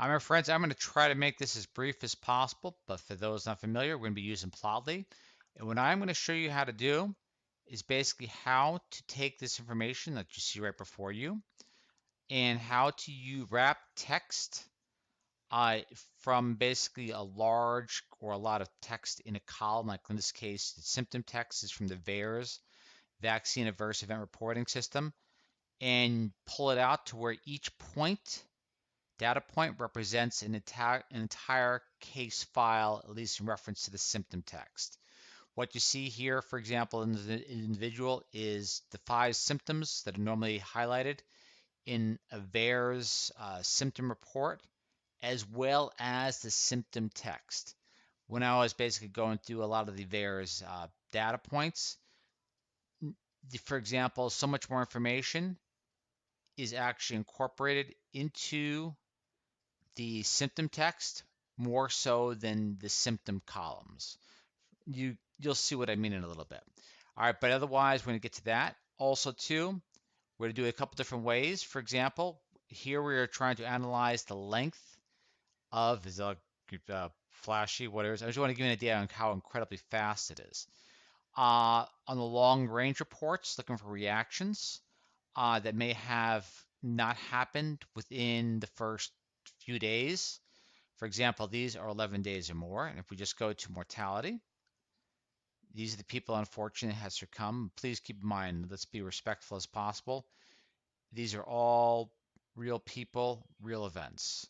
All right, my friends, I'm going to try to make this as brief as possible, but for those not familiar, we're going to be using Plotly. And what I'm going to show you how to do is basically how to take this information that you see right before you and how to wrap text uh, from basically a large or a lot of text in a column. Like in this case, the symptom text is from the VAERS, Vaccine Adverse Event Reporting System, and pull it out to where each data point represents an entire case file, at least in reference to the symptom text. What you see here, for example, in the individual is the 5 symptoms that are normally highlighted in a VAERS symptom report, as well as the symptom text. When I was basically going through a lot of the VAERS data points, for example, so much more information is actually incorporated into the symptom text more so than the symptom columns. You'll see what I mean in a little bit. All right, but otherwise, we're going to get to that. Also, too, we're going to do it a couple different ways. For example, here we are trying to analyze the length of is flashy, whatever. I just want to give you an idea on how incredibly fast it is. On the long range reports, looking for reactions that may have not happened within the first few days. For example, these are 11 days or more. And if we just go to mortality, these are the people unfortunately have succumbed. Please keep in mind, let's be respectful as possible. These are all real people, real events.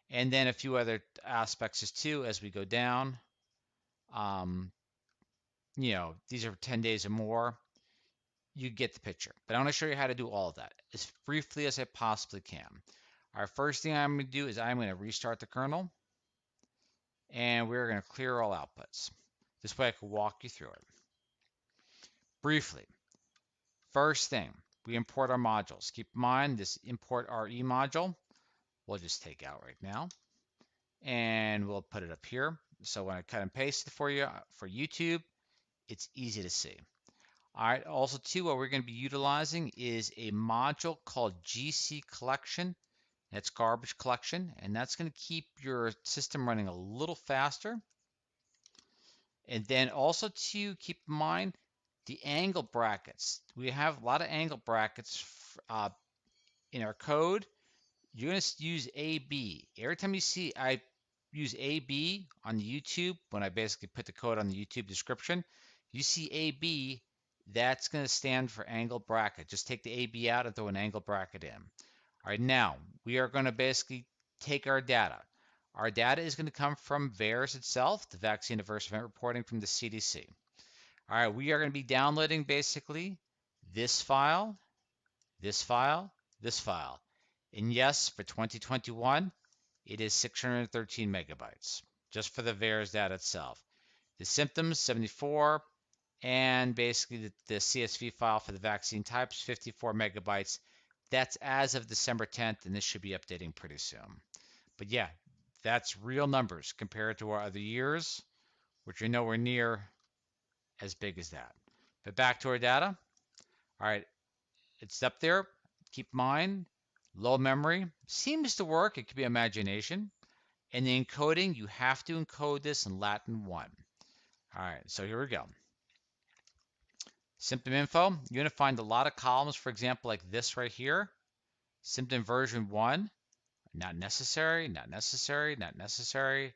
And then a few other aspects as too as we go down. Um, these are 10 days or more. You get the picture. But I want to show you how to do all of that as briefly as I possibly can. All right, first thing I'm going to do is I'm going to restart the kernel. And we're going to clear all outputs. This way I can walk you through it. Briefly, first thing, we import our modules. Keep in mind this import RE module, we'll just take out right now. And we'll put it up here. So when I cut and paste it for you for YouTube, it's easy to see. All right, also too, what we're going to be utilizing is a module called gc collection. That's garbage collection, and that's going to keep your system running a little faster. And then also to keep in mind the angle brackets. We have a lot of angle brackets in our code. You're going to use AB. Every time you see I use AB on the YouTube, when I basically put the code on the YouTube description, you see AB, that's going to stand for angle bracket. Just take the AB out and throw an angle bracket in. All right, now we are going to basically take our data. Our data is going to come from VAERS itself, the Vaccine Adverse Event Reporting from the CDC. All right, we are going to be downloading basically this file, this file, this file. And yes, for 2021, it is 613 megabytes, just for the VAERS data itself. The symptoms, 74, and basically the CSV file for the vaccine types, 54 megabytes. That's as of December 10th, and this should be updating pretty soon. But yeah, that's real numbers compared to our other years, which are nowhere near as big as that. But back to our data. All right, it's up there. Keep in mind, low memory seems to work. It could be imagination. And the encoding, you have to encode this in Latin 1. All right, so here we go. Symptom info, you're going to find a lot of columns, for example, like this right here. Symptom version 1, not necessary, not necessary, not necessary,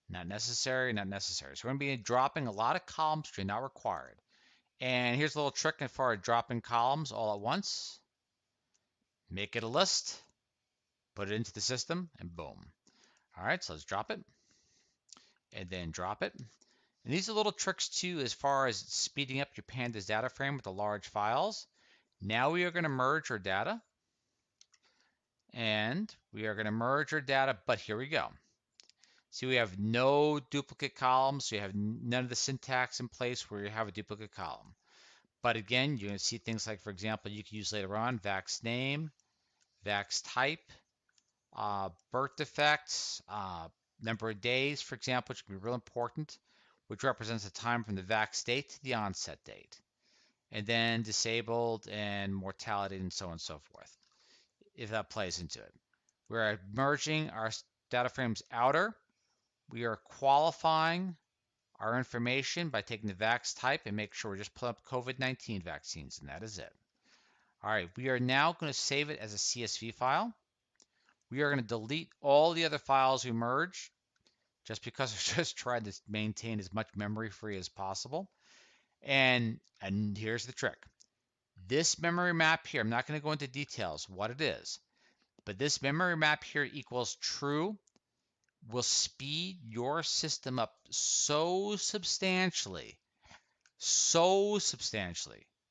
not necessary, not necessary. So we're going to be dropping a lot of columns which are not required. And here's a little trick as far as dropping columns all at once. Make it a list, put it into the system, and boom. All right, so let's drop it, and then drop it. And these are little tricks too as far as speeding up your pandas data frame with the large files. Now we are going to merge our data. And we are going to merge our data, but here we go. See, we have no duplicate columns, so you have none of the syntax in place where you have a duplicate column. But again, you're going to see things like, for example, you can use later on vax name, vax type, birth defects, number of days, for example, which can be real important, which represents the time from the vax date to the onset date. And then disabled and mortality and so on and so forth, if that plays into it. We're merging our data frame's outer, we are qualifying our information by taking the vax type and make sure we're just putting up COVID-19 vaccines, and that is it. All right, we are now going to save it as a CSV file. We are going to delete all the other files we merged just because we're just trying to maintain as much memory free as possible. And here's the trick. This memory map here, I'm not going to go into details what it is, but this memory map here equals true will speed your system up so substantially,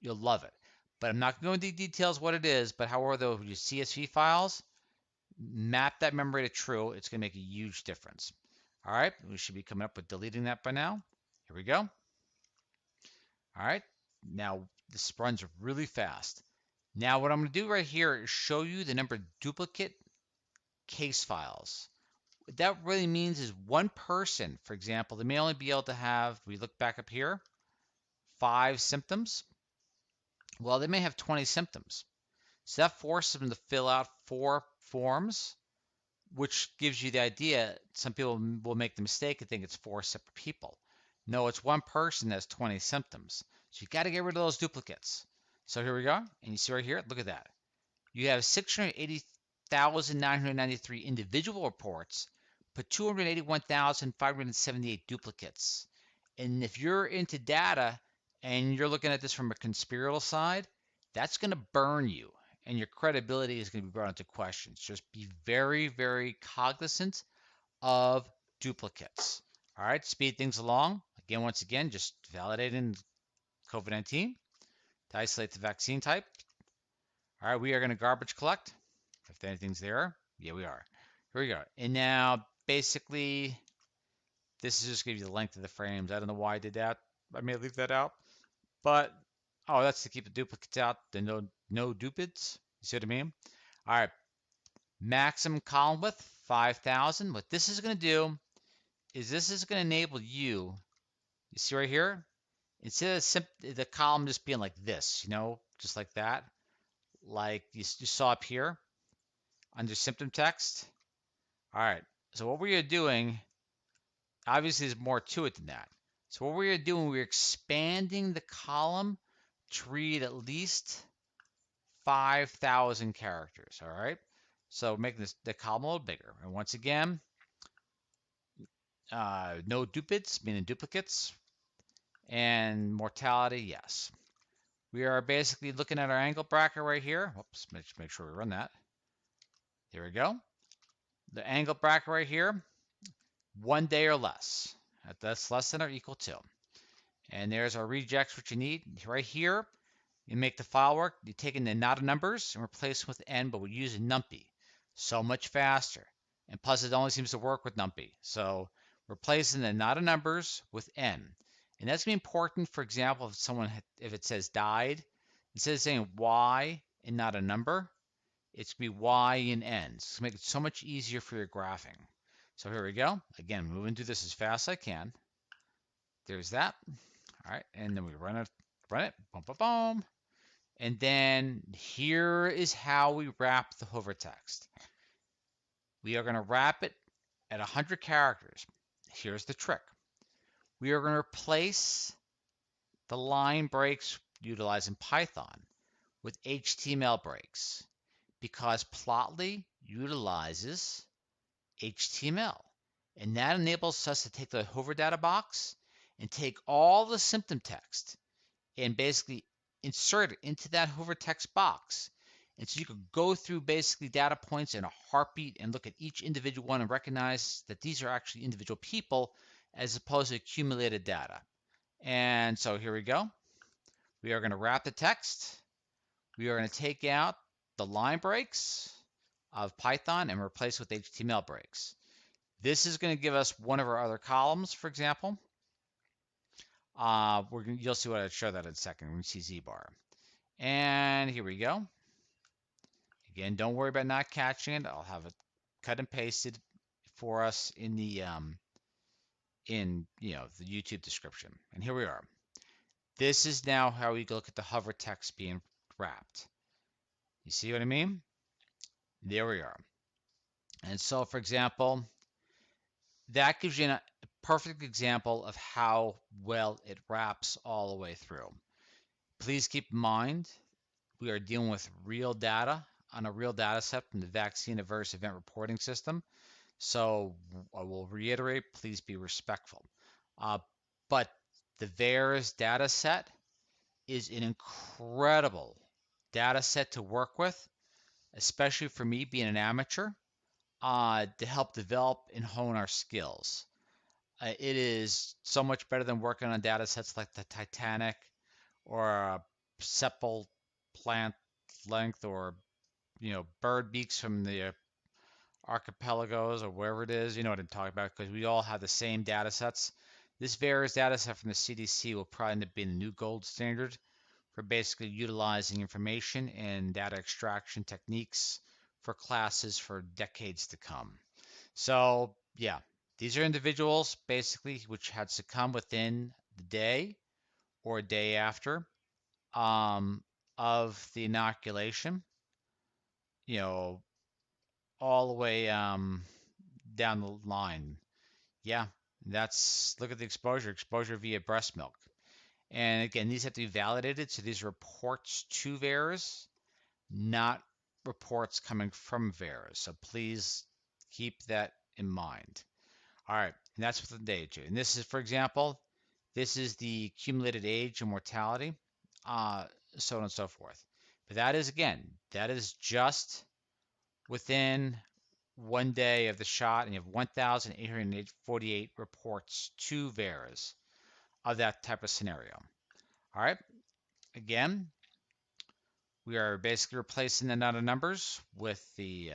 you'll love it. But I'm not going to go into details what it is, but however, though, your CSV files, map that memory to true, it's going to make a huge difference. All right, we should be coming up with deleting that by now. Here we go. All right, now this runs really fast. Now what I'm going to do right here is show you the number of duplicate case files. What that really means is one person, for example, they may only be able to have, we look back up here, 5 symptoms. Well, they may have 20 symptoms. So that forces them to fill out 4 forms, which gives you the idea. Some people will make the mistake and think it's 4 separate people. No, it's one person that has 20 symptoms. So you got to get rid of those duplicates. So here we go. And you see right here, look at that. You have 680,993 individual reports, but 281,578 duplicates. And if you're into data and you're looking at this from a conspiratorial side, that's going to burn you, and your credibility is going to be brought into question. Just be very, very cognizant of duplicates. All right, speed things along. Again, once again, just validating COVID-19 to isolate the vaccine type. All right, we are going to garbage collect. If anything's there, yeah, we are. Here we go. And now, basically, this is just give you the length of the frames. I don't know why I did that. I may leave that out. But, oh, that's to keep the duplicates out, the no duplicates. You see what I mean? All right, maximum column width, 5,000. What this is going to do is this is going to enable you see right here, instead of the column just being like this, just like that, like you saw up here under symptom text. All right, so what we are doing, obviously there's more to it than that. So what we are doing, we're expanding the column to read at least 5,000 characters, all right? So making the column a little bigger. And once again, no duplicates, meaning duplicates, and mortality, yes. We are basically looking at our angle bracket right here. Whoops, make sure we run that. There we go. The angle bracket right here, 1 day or less. That's less than or equal to. And there's our rejects, what you need. Right here, you make the file work. You take in the not numbers and replace them with n, but we use numpy. So much faster. And plus, it only seems to work with numpy. So replacing the not numbers with n. And that's going to be important, for example, if it says died, instead of saying y and not a number, it's going to be y and n. So make it so much easier for your graphing. So here we go. Again, moving through this as fast as I can. There's that. All right, and then we run it, boom, boom, boom. And then here is how we wrap the hover text. We are going to wrap it at 100 characters. Here's the trick. We are going to replace the line breaks utilized in Python with HTML breaks because Plotly utilizes HTML. And that enables us to take the hover data box and take all the symptom text and basically insert it into that hover text box. And so you could go through basically data points in a heartbeat and look at each individual one and recognize that these are actually individual people as opposed to accumulated data. And so here we go. We are going to wrap the text. We are going to take out the line breaks of Python and replace with HTML breaks. This is going to give us one of our other columns, for example. You'll see what I'll show that in a second. We're going to see Z-bar. And here we go. Again, don't worry about not catching it. I'll have it cut and pasted for us in the the YouTube description. And here we are. This is now how we look at the hover text being wrapped. You see what I mean? There we are. And so, for example, that gives you a perfect example of how well it wraps all the way through. Please keep in mind, we are dealing with real data on a real data set from the vaccine adverse event reporting system. So I will reiterate, please be respectful. But the VAERS data set is an incredible data set to work with, especially for me being an amateur, to help develop and hone our skills. It is so much better than working on data sets like the Titanic or a sepal plant length, or bird beaks from the archipelagos or wherever it is. You know what I'm talking about, because we all have the same data sets. This VAERS data set from the CDC will probably end up being the new gold standard for basically utilizing information and data extraction techniques for classes for decades to come. So yeah, these are individuals basically which had succumbed within the day or a day after um, of the inoculation, you know, all the way down the line. Yeah, look at the exposure via breast milk. And again, these have to be validated. So these are reports to VAERS, not reports coming from VAERS. So please keep that in mind. All right, and that's what the day. And this is, for example, this is the accumulated age and mortality, uh, so on and so forth. But that is, again, that is just within one day of the shot, and you have 1,848 reports to VAERS of that type of scenario. All right, again, we are basically replacing the nut of numbers with the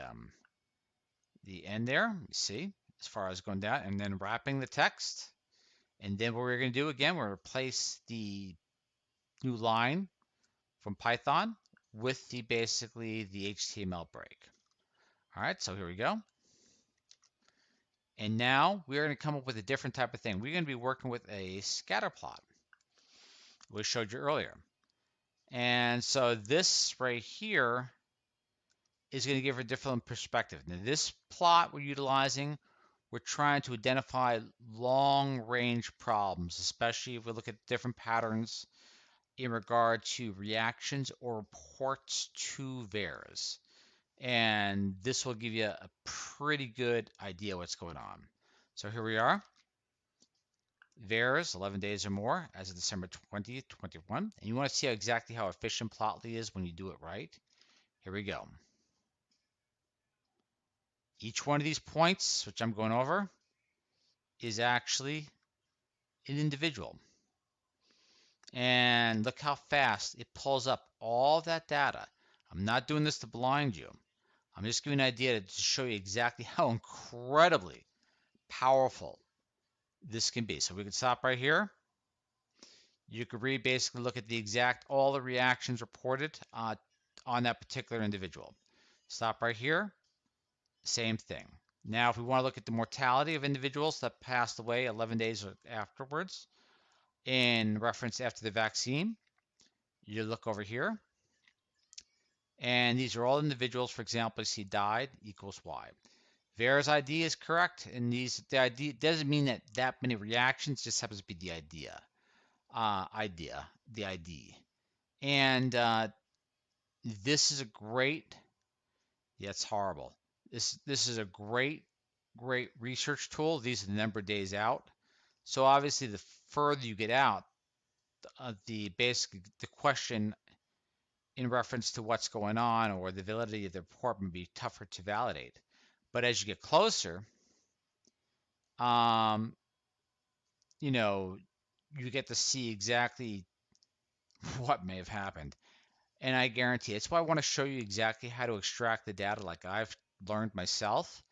end there. You see, as far as going down, and then wrapping the text. And then what we're going to do again, we'll replace the new line from Python with basically the HTML break. All right, so here we go. And now we're going to come up with a different type of thing. We're going to be working with a scatter plot, we showed you earlier. And so this right here is going to give a different perspective. Now this plot we're utilizing, we're trying to identify long-range problems, especially if we look at different patterns in regard to reactions or reports to VAERS. And this will give you a pretty good idea what's going on. So here we are. VAERS, 11 days or more, as of December 20th, 21. And you want to see exactly how efficient Plotly is when you do it right. Here we go. Each one of these points, which I'm going over, is actually an individual. And look how fast it pulls up all that data. I'm not doing this to blind you. I'm just giving you an idea to show you exactly how incredibly powerful this can be. So we can stop right here. You could basically look at the exact, all the reactions reported on that particular individual. Stop right here. Same thing. Now, if we want to look at the mortality of individuals that passed away 11 days afterwards in reference after the vaccine, you look over here. And these are all individuals, for example, you see died equals Y. VAERS ID is correct, and the ID doesn't mean that many reactions, just happens to be the the ID. And this is a great, yeah, it's horrible. This is a great research tool. These are the number of days out. So obviously, the further you get out, the question in reference to what's going on or the validity of the report may be tougher to validate. But as you get closer, you get to see exactly what may have happened. And I guarantee it's why I want to show you exactly how to extract the data like I've learned myself.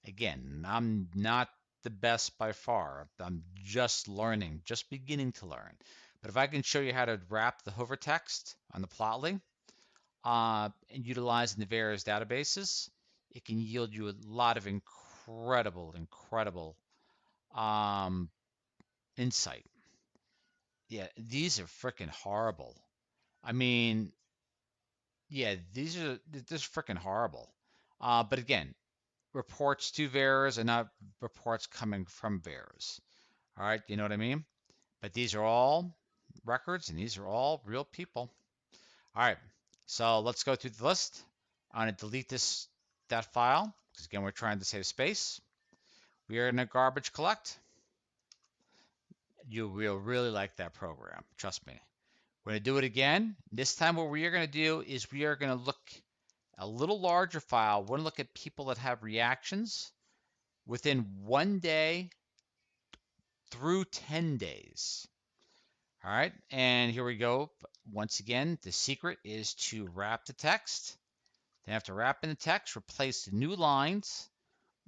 Again, I'm not the best by far. I'm just learning, just beginning to learn. But if I can show you how to wrap the hover text on the Plotly and utilizing the VAERS databases, it can yield you a lot of incredible insight. Yeah, these are freaking horrible. I mean, yeah, these are just freaking horrible. But again, reports to VAERS and not reports coming from VAERS. All right, you know what I mean? But these are all records and these are all real people. All right, so let's go through the list. I'm going to delete that file because again we're trying to save space. We are going to garbage collect. You will really like that program, trust me. We're going to do it again. This time what we are going to do is we are going to look a little larger file. We're going to look at people that have reactions within 1 day through 10 days. All right, and here we go. Once again, the secret is to wrap the text. Then after wrapping the text, replace the new lines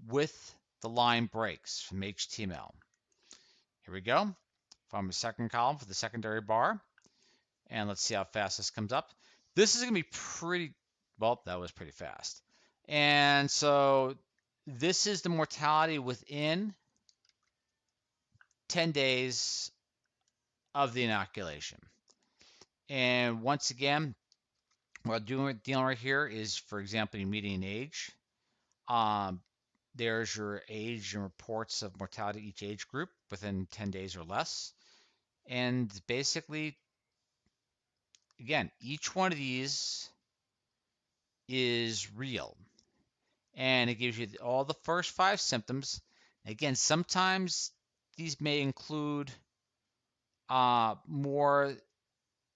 with the line breaks from HTML. Here we go. From the second column for the secondary bar. And let's see how fast this comes up. This is going to be pretty, well, that was pretty fast. And so this is the mortality within 10 days of the inoculation. And once again, what we're dealing right here is, for example, your median age. There's your age and reports of mortality each age group within 10 days or less. And basically, again, each one of these is real. And it gives you all the first 5 symptoms. Again, sometimes these may include more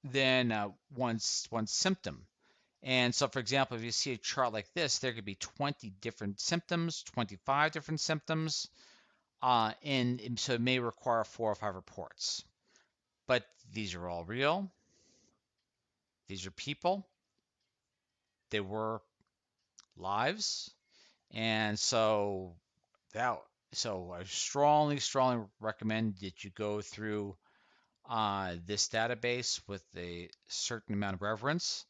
than one symptom. And so, for example, if you see a chart like this, there could be 20 different symptoms, 25 different symptoms, and so it may require 4 or 5 reports. But these are all real. These are people. They were lives. And so I strongly recommend that you go through this database with a certain amount of reverence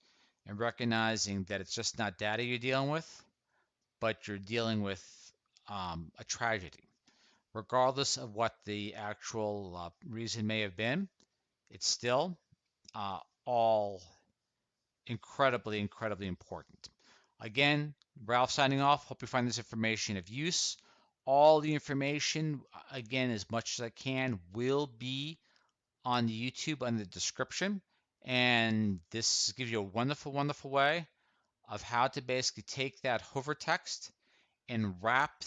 and recognizing that it's just not data you're dealing with, but you're dealing with a tragedy. Regardless of what the actual reason may have been, it's still all incredibly important. Again, Ralph signing off. Hope you find this information of use. All the information, again, as much as I can, will be on the YouTube under the description. And this gives you a wonderful way of how to basically take that hover text and wrap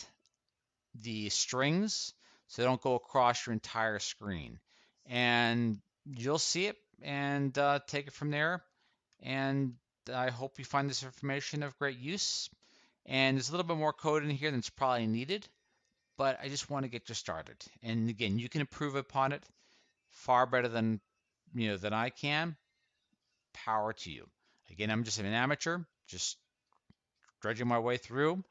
the strings so they don't go across your entire screen. And you'll see it and take it from there. And I hope you find this information of great use. And there's a little bit more code in here than's probably needed, but I just want to get you started. And again, you can improve upon it far better than than I can. Power to you. Again, I'm just an amateur, just dredging my way through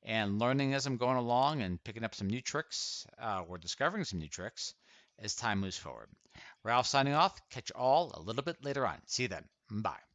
and learning as I'm going along and picking up some new tricks or discovering some new tricks as time moves forward. Ralph signing off. Catch you all a little bit later on. See you then. Bye.